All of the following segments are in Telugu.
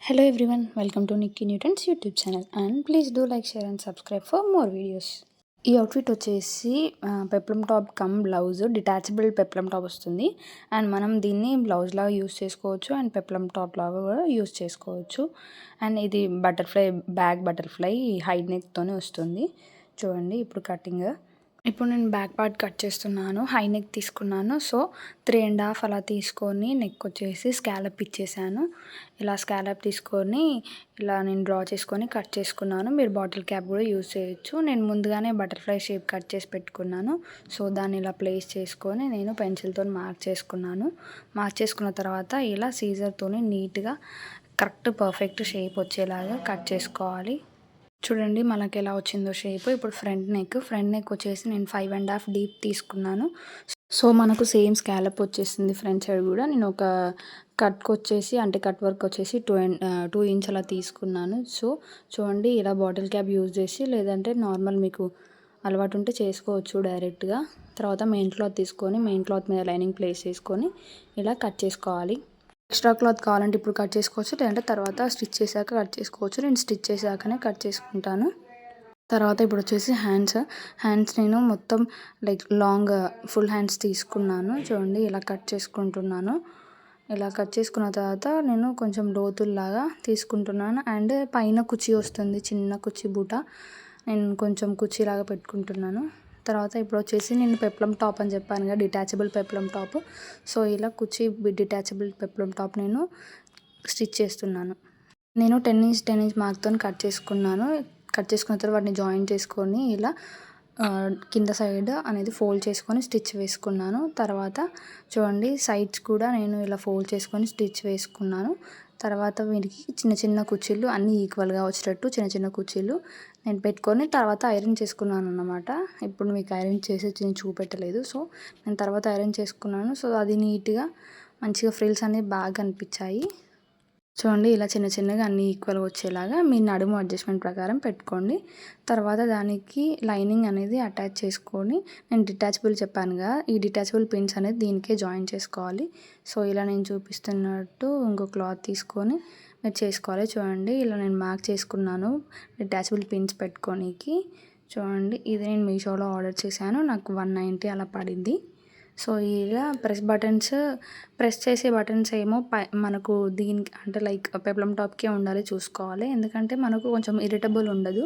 Hello everyone, welcome to Nikki Newton's YouTube channel and please do like share and subscribe for more videos. ఈ అవుట్ఫిట్ వచ్చేసి peplum top come blouse, detachable peplum top వస్తుంది. అండ్ మనం దీన్ని బ్లౌజ్ లాగా యూస్ చేసుకోవచ్చు అండ్ పెప్లమ్ టాప్ లాగా కూడా యూస్ చేసుకోవచ్చు. అండ్ ఇది బటర్ఫ్లై బ్యాక్, బటర్ఫ్లై హై నెక్తోనే వస్తుంది. చూడండి ఇప్పుడు కటింగ్. ఇప్పుడు నేను బ్యాక్ పార్ట్ కట్ చేస్తున్నాను. హై నెక్ తీసుకున్నాను. సో 3.5 అలా తీసుకొని నెక్ వచ్చేసి స్కాలప్ ఇచ్చేసాను. ఇలా స్కాలప్ తీసుకొని ఇలా నేను డ్రా చేసుకొని కట్ చేసుకున్నాను. మీరు బాటిల్ క్యాప్ కూడా యూజ్ చేయొచ్చు. నేను ముందుగానే బటర్ఫ్లై షేప్ కట్ చేసి పెట్టుకున్నాను. సో దాన్ని ఇలా ప్లేస్ చేసుకొని నేను పెన్సిల్తో మార్క్ చేసుకున్నాను. మార్క్ చేసుకున్న తర్వాత ఇలా సీజర్తోని నీట్గా కరెక్ట్ పర్ఫెక్ట్ షేప్ వచ్చేలాగా కట్ చేసుకోవాలి. చూడండి మనకి ఎలా వచ్చిందో షేప్. ఇప్పుడు ఫ్రంట్ నెక్ వచ్చేసి నేను 5.5 డీప్ తీసుకున్నాను. సో మనకు సేమ్ స్కాలప్ వచ్చేసింది ఫ్రంట్ సైడ్ కూడా. నేను ఒక కట్ వర్క్ వచ్చేసి 2 ఇంచ్ అలా తీసుకున్నాను. సో చూడండి ఇలా బాటిల్ క్యాప్ యూజ్ చేసి, లేదంటే నార్మల్ మీకు అలవాటు ఉంటే చేసుకోవచ్చు డైరెక్ట్గా. తర్వాత మెయిన్ క్లాత్ తీసుకొని మెయిన్ క్లాత్ మీద లైనింగ్ ప్లేస్ చేసుకొని ఇలా కట్ చేసుకోవాలి. ఎక్స్ట్రా క్లాత్ కావాలంటే ఇప్పుడు కట్ చేసుకోవచ్చు, లేదంటే తర్వాత స్టిచ్ చేశాక కట్ చేసుకోవచ్చు. నేను స్టిచ్ చేశాకనే కట్ చేసుకుంటాను. తర్వాత ఇప్పుడు వచ్చేసి హ్యాండ్స్ నేను మొత్తం లైక్ లాంగ్ ఫుల్ హ్యాండ్స్ తీసుకున్నాను. చూడండి ఇలా కట్ చేసుకుంటున్నాను. ఇలా కట్ చేసుకున్న తర్వాత నేను కొంచెం లోతుల్లాగా తీసుకుంటున్నాను. అండ్ పైన కుర్చీ వస్తుంది, చిన్న కుర్చీ బూట, నేను కొంచెం కుర్చీలాగా పెట్టుకుంటున్నాను. తర్వాత ఇప్పుడు వచ్చేసి నేను పెప్లమ్ టాప్ అని చెప్పాను కదా, డిటాచబుల్ పెప్లమ్ టాప్. సో ఇలా కుర్చీ డిటాచబుల్ పెప్లమ్ టాప్ నేను స్టిచ్ చేస్తున్నాను. నేను 10 ఇంచ్ మార్క్తో కట్ చేసుకున్నాను. కట్ చేసుకున్న తర్వాత వాటిని జాయిన్ చేసుకొని ఇలా కింద సైడ్ అనేది ఫోల్డ్ చేసుకొని స్టిచ్ వేసుకున్నాను. తర్వాత చూడండి సైడ్స్ కూడా నేను ఇలా ఫోల్డ్ చేసుకొని స్టిచ్ వేసుకున్నాను. తర్వాత వీటికి చిన్న చిన్న కుర్చీలు అన్నీ ఈక్వల్గా వచ్చేటట్టు చిన్న చిన్న కుర్చీలు నేను పెట్టుకొని తర్వాత ఐరన్ చేసుకున్నాను అన్నమాట. ఇప్పుడు మీకు ఐరన్ చేసి నేను చూపెట్టలేదు. సో నేను తర్వాత ఐరన్ చేసుకున్నాను. సో అది నీట్గా మంచిగా ఫ్రిల్స్ అనేవి బాగా కనిపించాయి. చూడండి ఇలా చిన్న చిన్నగా అన్నీ ఈక్వల్గా వచ్చేలాగా మీ నడుము అడ్జస్ట్మెంట్ ప్రకారం పెట్టుకోండి. తర్వాత దానికి లైనింగ్ అనేది అటాచ్ చేసుకొని, నేను డిటాచబుల్ చెప్పానుగా, ఈ డిటాచబుల్ పిన్స్ అనేది దీనికే జాయిన్ చేసుకోవాలి. సో ఇలా నేను చూపిస్తున్నట్టు ఇంకో క్లాత్ తీసుకొని మీరు చేసుకోవాలి. చూడండి ఇలా నేను మార్క్ చేసుకున్నాను డిటాచబుల్ పిన్స్ పెట్టుకోనికి. చూడండి ఇది నేను మీషోలో ఆర్డర్ చేశాను. నాకు 190 అలా పడింది. సో ఇలా ప్రెస్ చేసే బటన్స్ ఏమో మనకు దీనికి అంటే లైక్ పెప్లమ్ టాప్కే ఉండాలి, చూసుకోవాలి. ఎందుకంటే మనకు కొంచెం ఇరిటబుల్ ఉండదు.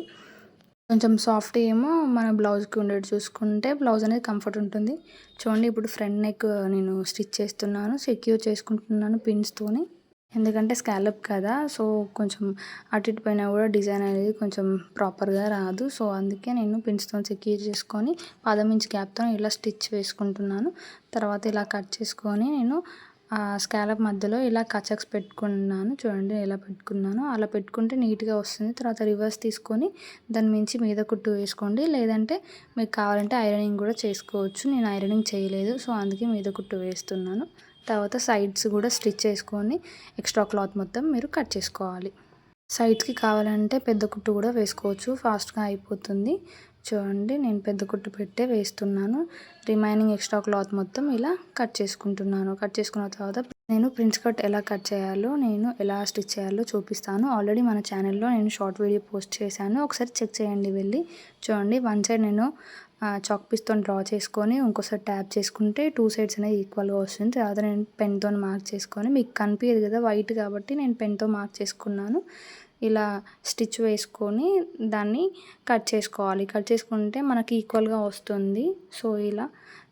కొంచెం సాఫ్ట్ ఏమో మన బ్లౌజ్కి ఉండేది చూసుకుంటే బ్లౌజ్ అనేది కంఫర్ట్ ఉంటుంది. చూడండి ఇప్పుడు ఫ్రంట్ నెక్ నేను స్టిచ్ చేస్తున్నాను, సెక్యూర్ చేసుకుంటున్నాను పిన్స్తోని. ఎందుకంటే స్కాలప్ కదా, సో కొంచెం అటు ఇటు పైన కూడా డిజైన్ అనేది కొంచెం ప్రాపర్గా రాదు. సో అందుకే నేను పిన్స్తో సెక్యూర్ చేసుకొని 10 ఇంచ్ గ్యాప్తో ఇలా స్టిచ్ వేసుకుంటున్నాను. తర్వాత ఇలా కట్ చేసుకొని నేను స్కాలప్ మధ్యలో ఇలా కచక్స్ పెట్టుకున్నాను. చూడండి ఎలా పెట్టుకున్నాను, అలా పెట్టుకుంటే నీట్గా వస్తుంది. తర్వాత రివర్స్ తీసుకొని దాని మించి మీద కుట్టు వేసుకోండి, లేదంటే మీకు కావాలంటే ఐరనింగ్ కూడా చేసుకోవచ్చు. నేను ఐరనింగ్ చేయలేదు, సో అందుకే మీద కుట్టు వేస్తున్నాను. తర్వాత సైడ్స్ కూడా స్టిచ్ చేసుకొని ఎక్స్ట్రా క్లాత్ మొత్తం మీరు కట్ చేసుకోవాలి. సైడ్స్కి కావాలంటే పెద్ద కుట్టు కూడా వేసుకోవచ్చు, ఫాస్ట్గా అయిపోతుంది. చూడండి నేను పెద్ద కుట్టు పెట్టే వేస్తున్నాను. రిమైనింగ్ ఎక్స్ట్రా క్లాత్ మొత్తం ఇలా కట్ చేసుకుంటున్నాను. కట్ చేసుకున్న తర్వాత నేను ప్రిన్స్ కట్ ఎలా కట్ చేయాలో, నేను ఎలా స్టిచ్ చేయాలో చూపిస్తాను. ఆల్రెడీ మన ఛానల్లో నేను షార్ట్ వీడియో పోస్ట్ చేశాను, ఒకసారి చెక్ చేయండి వెళ్ళి. చూడండి వన్ సైడ్ నేను చాక్ పీస్తో డ్రా చేసుకొని ఇంకోసారి ట్యాప్ చేసుకుంటే 2 సైడ్స్ అనేది ఈక్వల్గా వస్తుంది. తర్వాత నేను పెన్తో మార్క్ చేసుకొని, మీకు కనిపించదు కదా వైట్ కాబట్టి నేను పెన్తో మార్క్ చేసుకున్నాను. ఇలా స్టిచ్ వేసుకొని దాన్ని కట్ చేసుకోవాలి. కట్ చేసుకుంటే మనకి ఈక్వల్గా వస్తుంది. సో ఇలా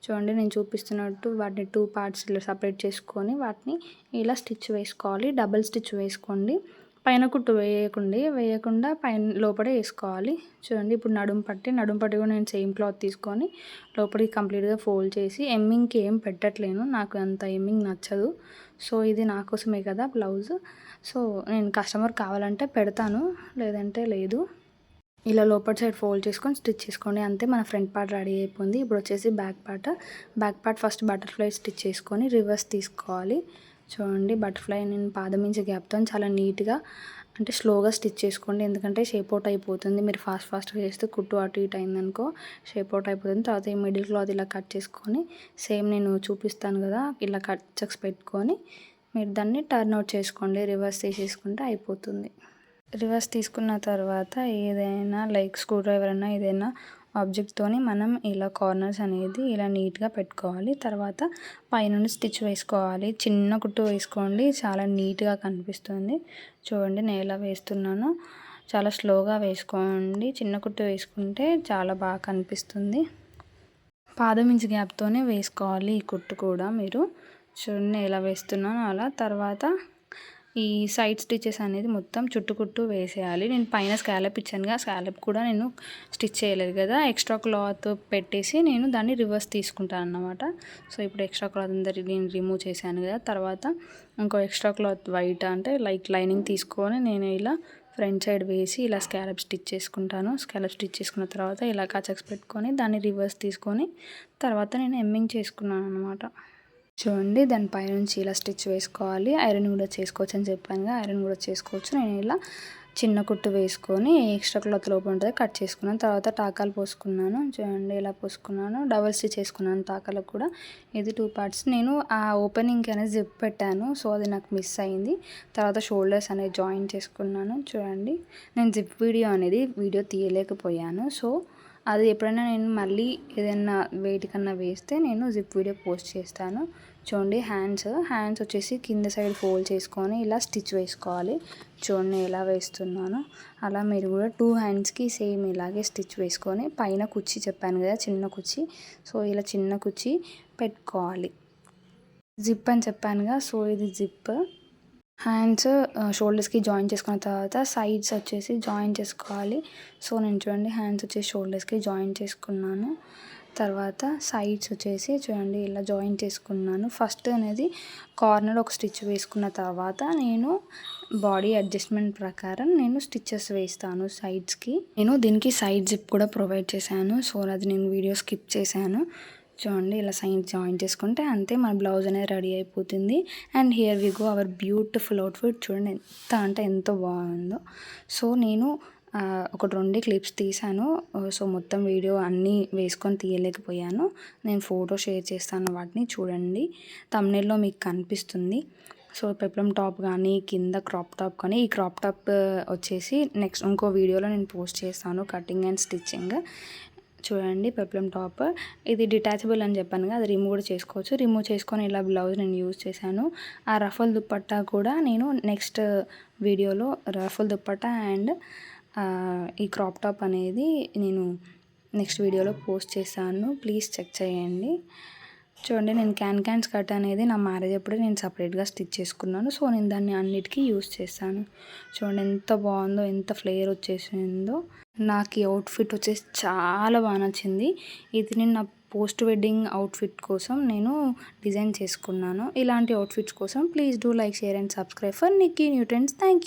చూడండి నేను చూపిస్తున్నట్టు వాటిని 2 పార్ట్స్ ఇలా సపరేట్ చేసుకొని వాటిని ఇలా స్టిచ్ వేసుకోవాలి. డబుల్ స్టిచ్ వేసుకోండి, పైన కుట్టు వేయకుండా పైన లోపలే వేసుకోవాలి. చూడండి ఇప్పుడు నడుము పట్టి కూడా నేను సేమ్ క్లాత్ తీసుకొని లోపలికి కంప్లీట్గా ఫోల్డ్ చేసి, ఎమ్మింగ్కి ఏం పెట్టట్లేను, నాకు అంత ఎమ్మింగ్ నచ్చదు. సో ఇది నా కోసమే కదా బ్లౌజ్. సో నేను కస్టమర్ కావాలంటే పెడతాను, లేదంటే లేదు. ఇలా లోపల సైడ్ ఫోల్డ్ చేసుకొని స్టిచ్ చేసుకోండి, అంతే. మన ఫ్రంట్ పార్ట్ రెడీ అయిపోయింది. ఇప్పుడు వచ్చేసి back part first butterfly stitch చేసుకొని రివర్స్ తీసుకోవాలి. చూడండి బటర్ఫ్లై నేను 10 ఇంచ్ గ్యాప్తో చాలా నీట్గా అంటే స్లోగా స్టిచ్ చేసుకోండి, ఎందుకంటే షేప్ అవుట్ అయిపోతుంది. మీరు ఫాస్ట్గా చేస్తే కుట్టు అటు ఇటు అయిందనుకో షేప్ అవుట్ అయిపోతుంది. తర్వాత ఈ మిడిల్ క్లాత్ ఇలా కట్ చేసుకొని సేమ్ నేను చూపిస్తాను కదా, ఇలా కట్ చెక్స్ పెట్టుకొని మీరు దాన్ని టర్న్ అవుట్ చేసుకోండి, రివర్స్ తీసేసుకుంటే అయిపోతుంది. రివర్స్ తీసుకున్న తర్వాత ఏదైనా లైక్ స్క్రూ డ్రైవర్ అయినా ఏదైనా ఆబ్జెక్ట్తోని మనం ఇలా కార్నర్స్ అనేది ఇలా నీట్గా పెట్టుకోవాలి. తర్వాత పైనుండి స్టిచ్ వేసుకోవాలి. చిన్న కుట్టు వేసుకోండి, చాలా నీట్గా కనిపిస్తుంది. చూడండి నేను ఎలా వేస్తున్నానో, చాలా స్లోగా వేసుకోండి. చిన్న కుట్టు వేసుకుంటే చాలా బాగా కనిపిస్తుంది. పాదం ఇంచు గ్యాప్తోనే వేసుకోవాలి ఈ కుట్టు కూడా. మీరు చూడండి ఎలా వేస్తున్నానో అలా. తర్వాత ఈ సైడ్ స్టిచెస్ అనేది మొత్తం చుట్టుకుట్టు వేసేయాలి. నేను పైన స్కాలప్ ఇచ్చానుగా, స్కాలప్ కూడా నేను స్టిచ్ చేయలేదు కదా, ఎక్స్ట్రా క్లాత్ పెట్టేసి నేను దాన్ని రివర్స్ తీసుకుంటాను అన్నమాట. సో ఇప్పుడు ఎక్స్ట్రా క్లాత్ అందరి నేను రిమూవ్ చేశాను కదా. తర్వాత ఇంకో ఎక్స్ట్రా క్లాత్ వైట్ అంటే లైక్ లైనింగ్ తీసుకొని నేను ఇలా ఫ్రంట్ సైడ్ వేసి ఇలా స్కాలప్ స్టిచ్ చేసుకుంటాను. స్కాలప్ స్టిచ్ చేసుకున్న తర్వాత ఇలా కచక్స్ పెట్టుకొని దాన్ని రివర్స్ తీసుకొని తర్వాత నేను ఎమ్మింగ్ చేసుకున్నాను అనమాట. చూడండి దానిపై నుంచి ఇలా స్టిచ్ వేసుకోవాలి. ఐరన్ కూడా చేసుకోవచ్చు అని చెప్పానుగా, ఐరన్ కూడా చేసుకోవచ్చు. నేను ఇలా చిన్న కుట్టు వేసుకొని ఎక్స్ట్రా క్లాత్ లోపల ఉంటుంది కట్ చేసుకున్నాను. తర్వాత టాకాలు పోసుకున్నాను. చూడండి ఇలా పోసుకున్నాను. డబల్ స్టిచ్ చేసుకున్నాను టాకాలకు కూడా. ఇది 2 పార్ట్స్. నేను ఆ ఓపెనింగ్కి అనేది జిప్ పెట్టాను, సో అది నాకు మిస్ అయింది. తర్వాత షోల్డర్స్ అనేది జాయిన్ చేసుకున్నాను. చూడండి నేను జిప్ వీడియో తీయలేకపోయాను. సో అది ఎప్పుడైనా నేను మళ్ళీ ఏదైనా వేటికన్నా వేస్తే నేను జిప్ వీడియో పోస్ట్ చేస్తాను. చూడండి హ్యాండ్స్ వచ్చేసి కింద సైడ్ ఫోల్డ్ చేసుకొని ఇలా స్టిచ్ వేసుకోవాలి. చూడండి ఎలా వేస్తున్నానో అలా మీరు కూడా 2 హ్యాండ్స్కి సేమ్ ఇలాగే స్టిచ్ వేసుకొని పైన కుర్చీ చెప్పాను కదా, చిన్న కుర్చీ, సో ఇలా చిన్న కుర్చీ పెట్టుకోవాలి. జిప్ అని చెప్పానుగా, సో ఇది జిప్. హ్యాండ్స్ షోల్డర్స్కి జాయిన్ చేసుకున్న తర్వాత సైడ్స్ వచ్చేసి జాయిన్ చేసుకోవాలి. సో నేను చూడండి హ్యాండ్స్ వచ్చేసి షోల్డర్స్కి జాయిన్ చేసుకున్నాను. తర్వాత సైడ్స్ వచ్చేసి చూడండి ఇలా జాయిన్ చేసుకున్నాను. ఫస్ట్ అనేది కార్నర్ ఒక స్టిచ్ వేసుకున్న తర్వాత నేను బాడీ అడ్జస్ట్మెంట్ ప్రకారం నేను స్టిచెస్ వేస్తాను సైడ్స్కి. నేను దీనికి సైడ్ జిప్ కూడా ప్రొవైడ్ చేశాను, సో అది నేను వీడియో స్కిప్ చేశాను. చూడండి ఇలా సైడ్ జాయిన్ చేసుకుంటే అంతే, మన బ్లౌజ్ అనేది రెడీ అయిపోతుంది. And here we go our beautiful outfit. చూడండి ఎంత బాగుందో. సో నేను ఒక 2 క్లిప్స్ తీసాను. సో మొత్తం వీడియో అన్నీ వేసుకొని తీయలేకపోయాను. నేను ఫోటో షేర్ చేస్తాను వాటిని, చూడండి థంబ్నెయిల్లో మీకు కనిపిస్తుంది. సో పెప్లమ్ టాప్ కానీ కింద క్రాప్ టాప్ కానీ, ఈ క్రాప్ టాప్ వచ్చేసి నెక్స్ట్ ఇంకో వీడియోలో నేను పోస్ట్ చేస్తాను, కటింగ్ అండ్ స్టిచ్చింగ్. చూడండి పెప్లమ్ టాప్ ఇది డిటాచబుల్ అని చెప్పాను కదా, అది రిమూవ్ కూడా చేసుకోవచ్చు. రిమూవ్ చేసుకొని ఇలా బ్లౌజ్ నేను యూజ్ చేశాను. ఆ రఫల్ దుప్పట్టా కూడా నేను నెక్స్ట్ వీడియోలో రఫల్ దుప్పట్టా అండ్ ఈ క్రాప్ టాప్ అనేది నేను నెక్స్ట్ వీడియోలో పోస్ట్ చేశాను, ప్లీజ్ చెక్ చేయండి. చూడండి నేను క్యాన్ స్కర్ట్ అనేది నా మ్యారేజ్ అప్పుడే నేను సపరేట్గా స్టిచ్ చేసుకున్నాను. సో నేను దాన్ని అన్నిటికీ యూజ్ చేస్తాను. చూడండి ఎంత బాగుందో, ఎంత ఫ్లేయర్ వచ్చేసిందో. నాకు ఈ అవుట్ఫిట్ వచ్చేసి చాలా బాగా నచ్చింది. ఇది నేను నా పోస్ట్ వెడ్డింగ్ అవుట్ఫిట్ కోసం నేను డిజైన్ చేసుకున్నాను. ఇలాంటి అవుట్ఫిట్స్ కోసం please do like, share and subscribe for Nikki new trends. Thank you.